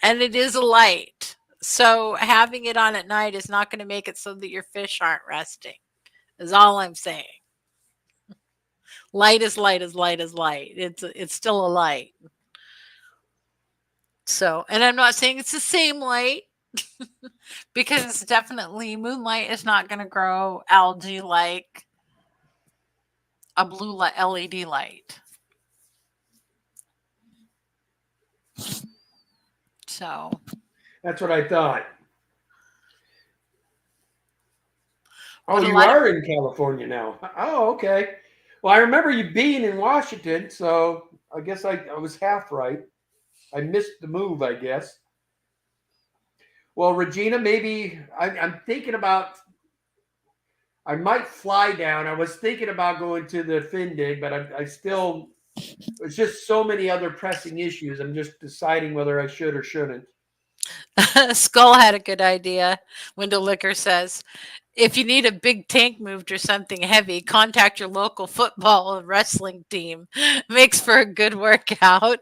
and it is a light. So having it on at night is not going to make it so that your fish aren't resting, is all I'm saying. Light is light is light is light. It's still a light. So, and I'm not saying it's the same light because definitely moonlight is not going to grow algae like a blue light, LED light. So that's what I thought. Oh, you are in California now. Oh, okay. Well, I remember you being in Washington, so I guess I was half right. I missed the move, I guess. Well, Regina, maybe I'm thinking about I might fly down. I was thinking about going to the Findig, but I still, there's just so many other pressing issues. I'm just deciding whether I should or shouldn't. Skull had a good idea. Window Liquor says, if you need a big tank moved or something heavy, contact your local football or wrestling team. Makes for a good workout.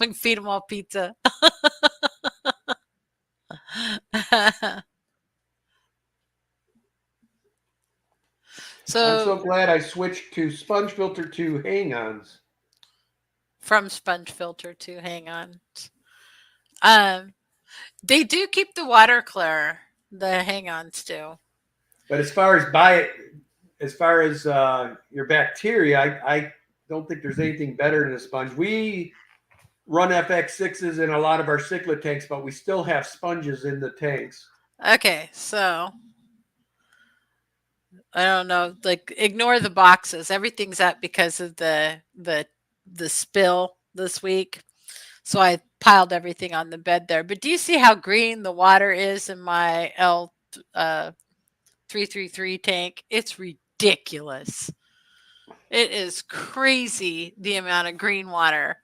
We can feed them all pizza. I'm so So glad I switched to sponge filter to hang-ons. from sponge filter to hang on. Um, they do keep the water clear. The hang-ons do. But as far as your bacteria, I don't think there's anything better than a sponge. We run FX6s in a lot of our cichlid tanks, but we still have sponges in the tanks. Okay, so I don't know. Like, ignore the boxes. Everything's up because of the spill this week. So I piled everything on the bed there. But do you see how green the water is in my L 333 tank? It's ridiculous. It is crazy the amount of green water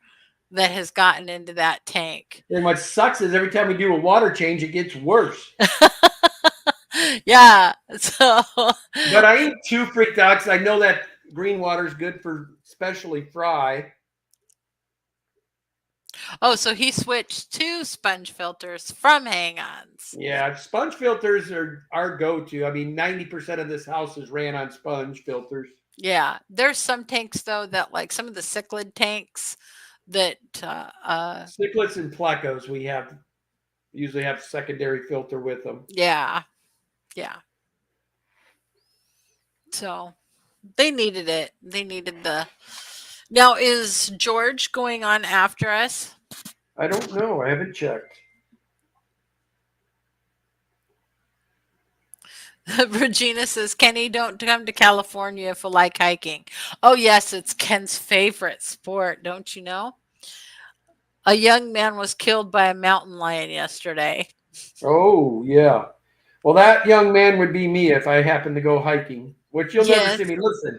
that has gotten into that tank. And what sucks is every time we do a water change, it gets worse. Yeah. So But I ain't too freaked out because I know that green water is good for especially fry. oh, so he switched to sponge filters from hang-ons. Yeah, sponge filters are our go-to. I mean, 90% of this house is ran on sponge filters. Yeah. There's some tanks though that, like some of the cichlid tanks that Cichlids and plecos we have usually have secondary filter with them. yeah. Yeah. So they needed it. They needed the. Now, is George going on after us? I don't know. I haven't checked. Regina says, Kenny, don't come to California if you like hiking. Oh, yes, it's Ken's favorite sport, don't you know? A young man was killed by a mountain lion yesterday. Oh, yeah. Well, that young man would be me if I happened to go hiking, which you'll never Yes. see me. Listen,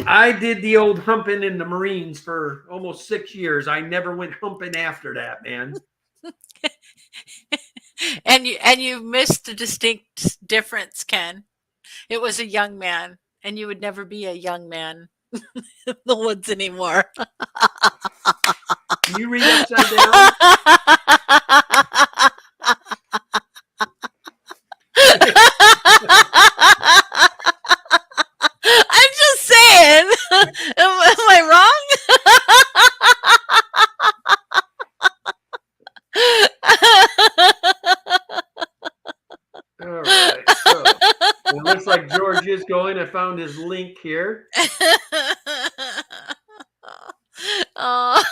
I did the old humping in the Marines for almost 6 years. I never went humping after that, man. And you missed a distinct difference, Ken. It was a young man, and you would never be a young man in the woods anymore. Can you read upside down? I'm just saying. Am I All right. So it looks like George is going. I found his link here. wrong?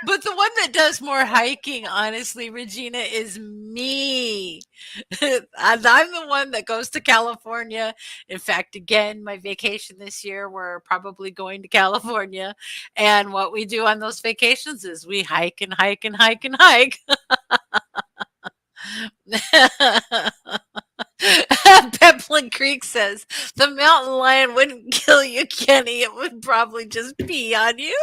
But the one that does more hiking, honestly, Regina, is me. And I'm the one that goes to California. In fact, again, my vacation this year, we're probably going to California. And what we do on those vacations is we hike and hike and hike and hike. Peplin Creek says the mountain lion wouldn't kill you, Kenny. It would probably just pee on you.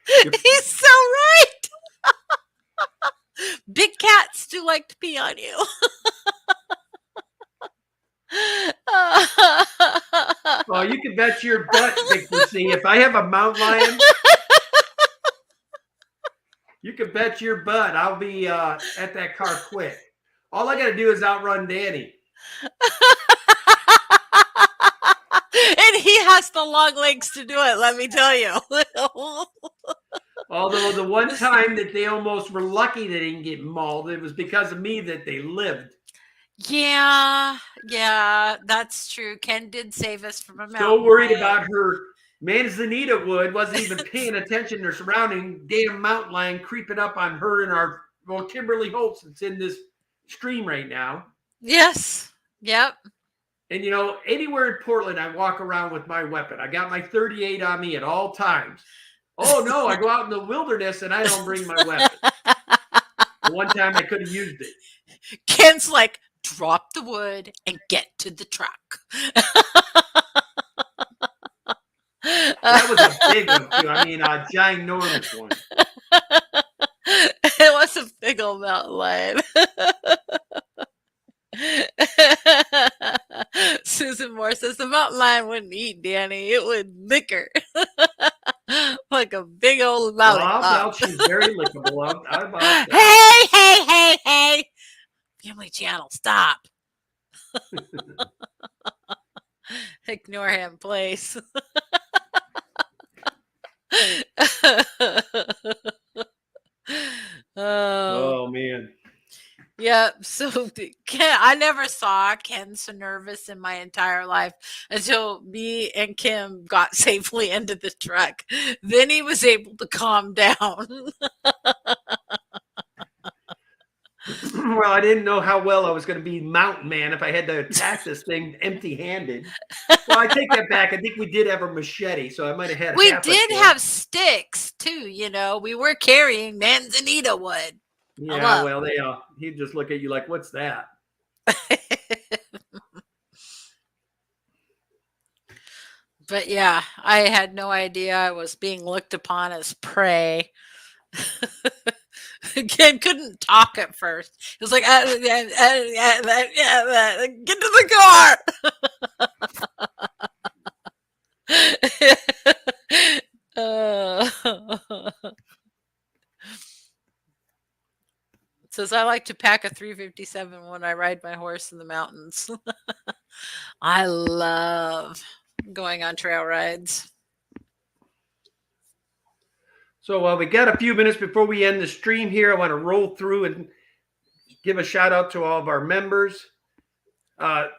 He's so right. Big cats do like to pee on you. Well, you can bet your butt, Dixie, if I have a mountain lion, you can bet your butt I'll be at that car quick. All I got to do is outrun Danny. And he has the long legs to do it, let me tell you. Although the one time that they almost were lucky they didn't get mauled, it was because of me that they lived. Yeah, that's true. Ken did save us from a mountain. So worried lion. about her Manzanita wood, wasn't even paying attention to her surrounding damn mountain lion creeping up on her and our Kimberly Holtz that's in this stream right now. Yes. Yep. And you know, anywhere in Portland, I walk around with my weapon. I got my 38 on me at all times. Oh no, I go out in the wilderness and I don't bring my weapon. The one time I could have used it. Ken's like, drop the wood and get to the truck. That was a big one too. I mean, a ginormous one. It was a big old mountain lion. Susan Moore says the mountain lion wouldn't eat Danny, it would lick her. Like a big old Well, lollipop. I'll she's very lickable. I'm about that. Hey. Family Channel, stop. Ignore him, please. Oh man. Yeah, so Ken, I never saw Ken so nervous in my entire life until me and Kim got safely into the truck. Then he was able to calm down. Well, I didn't know how well I was going to be mountain man if I had to attack this thing empty-handed. Well, I take that back. I think we did have a machete, so I might have had. We half a did stick. have sticks too, you know. We were carrying manzanita wood. Yeah, Hello. well, he'd just look at you like, "What's that?" But yeah, I had no idea I was being looked upon as prey. Ken couldn't talk at first. He was like, get to the car. Says I like to pack a 357 when I ride my horse in the mountains. I love going on trail rides. So we got a few minutes before we end the stream here. I want to roll through and give a shout out to all of our members.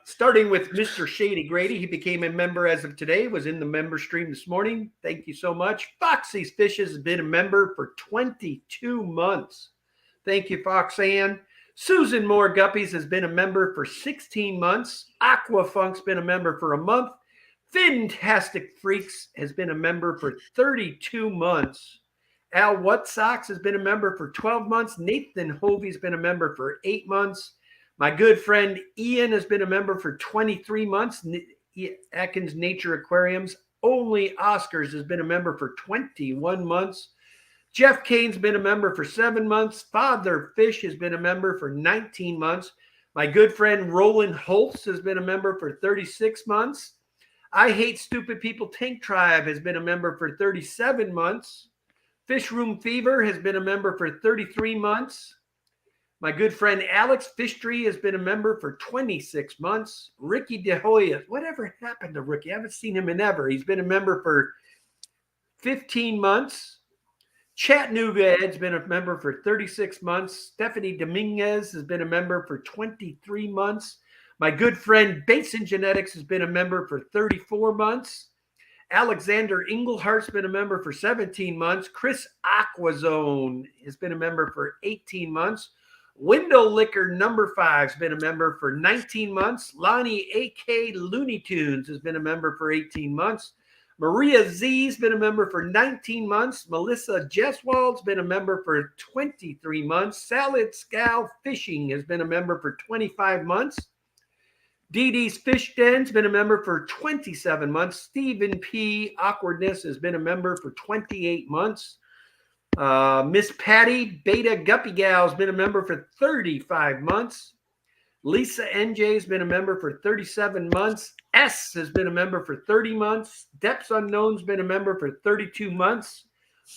Starting with Mr. Shady Grady. He became a member as of today, was in the member stream this morning. Thank you so much. Foxy's Fishes has been a member for 22 months. Thank you, Foxanne. Susan Moore Guppies has been a member for 16 months. Aquafunk's been a member for a month. Fantastic Freaks has been a member for 32 months. Al Whatsocks has been a member for 12 months. Nathan Hovey's been a member for 8 months. My good friend Ian has been a member for 23 months. Atkins Nature Aquariums. Only Oscars has been a member for 21 months. Jeff Kane's been a member for 7 months. Father Fish has been a member for 19 months. My good friend Roland Holtz has been a member for 36 months. I Hate Stupid People Tank Tribe has been a member for 37 months. Fish Room Fever has been a member for 33 months. My good friend Alex Fishtree has been a member for 26 months. Ricky De Hoya, whatever happened to Ricky? I haven't seen him in ever. He's been a member for 15 months. Chattanooga Ed's been a member for 36 months. Stephanie Dominguez has been a member for 23 months. My good friend Basin Genetics has been a member for 34 months. Alexander Inglehart's been a member for 17 months. Chris Aquazone has been a member for 18 months. Window Liquor number 5 has been a member for 19 months. Lonnie A.K. Looney Tunes has been a member for 18 months. Maria Z's been a member for 19 months. Melissa Jeswald's been a member for 23 months. Salad Scow Fishing has been a member for 25 months. Dee Dee's Fish Den's been a member for 27 months. Stephen P. Awkwardness has been a member for 28 months. Miss Patty Beta Guppy Gal has been a member for 35 months. Lisa NJ has been a member for 37 months. S has been a member for 30 months. Depths Unknown's been a member for 32 months.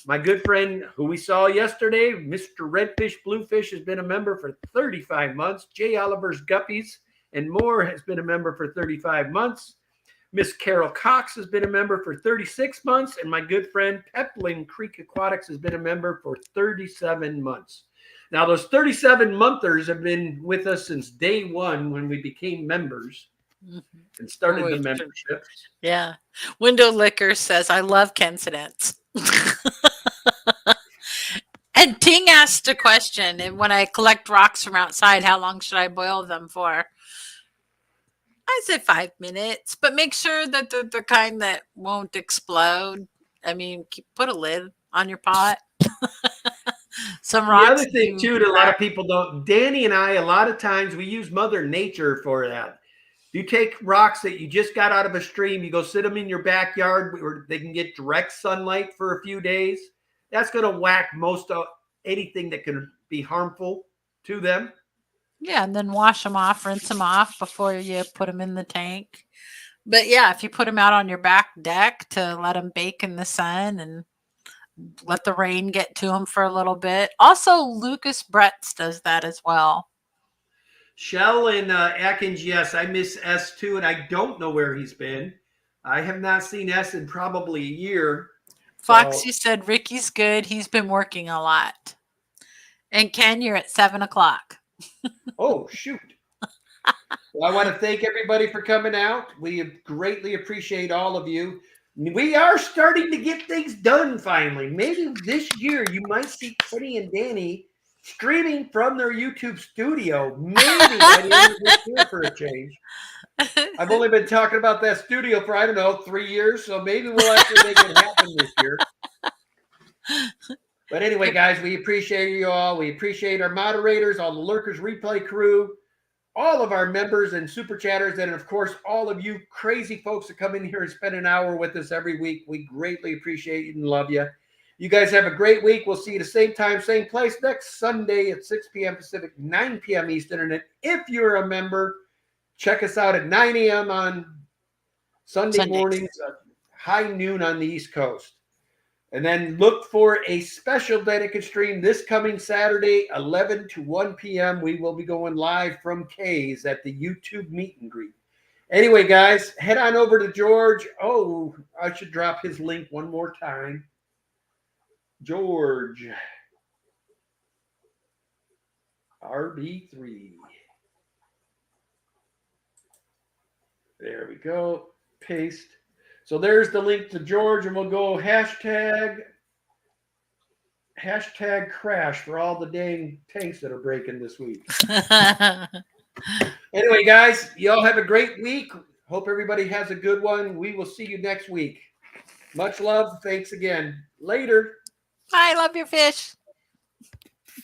My good friend who we saw yesterday, Mr. Redfish Bluefish, has been a member for 35 months. J. Oliver's Guppies and More has been a member for 35 months. Miss Carol Cox has been a member for 36 months. And my good friend Pepling Creek Aquatics has been a member for 37 months. Now, those 37 monthers have been with us since day one when we became members and started the membership. Yeah. Window Liquor says, I love Kensidents. And Ting asked a question, and when I collect rocks from outside, how long should I boil them for? I said 5 minutes, but make sure that they're the kind that won't explode I mean, put a lid on your pot. Some The rocks. other thing too, that a lot of people don't. Danny and I, a lot of times we use Mother Nature for that. You take rocks that you just got out of a stream, you go sit them in your backyard where they can get direct sunlight for a few days. That's going to whack most of anything that can be harmful to them. Yeah, and then wash them off, rinse them off before you put them in the tank. But yeah, if you put them out on your back deck to let them bake in the sun and let the rain get to them for a little bit. Also, Lucas Bretz does that as well. Shell and Atkins, yes, I miss S too, and I don't know where he's been. I have not seen S in probably a year. Foxy said Ricky's good. He's been working a lot. And Ken, you're at 7:00. Oh, shoot. Well, I want to thank everybody for coming out. We greatly appreciate all of you. We are starting to get things done finally. Maybe this year you might see Kenny and Danny streaming from their YouTube studio. Maybe by the end of this year for a change. I've only been talking about that studio for, I don't know, 3 years. So maybe we'll actually make it happen this year. But anyway, guys, we appreciate you all. We appreciate our moderators, all the Lurkers Replay crew, all of our members and super chatters, and of course, all of you crazy folks that come in here and spend an hour with us every week. We greatly appreciate you and love you. You guys have a great week. We'll see you the same time, same place next Sunday at 6 p.m. Pacific, 9 p.m. Eastern. And if you're a member, check us out at 9 a.m. on Sunday mornings, high noon on the East Coast. And then look for a special dedicated stream this coming Saturday, 11 to 1 p.m. We will be going live from K's at the YouTube meet and greet. Anyway, guys, head on over to George. Oh, I should drop his link one more time. George. RB3. There we go. Paste. So there's the link to George, and we'll go hashtag crash for all the dang tanks that are breaking this week. Anyway, guys, y'all have a great week. Hope everybody has a good one. We will see you next week. Much love. Thanks again. Later. Bye. Love your fish.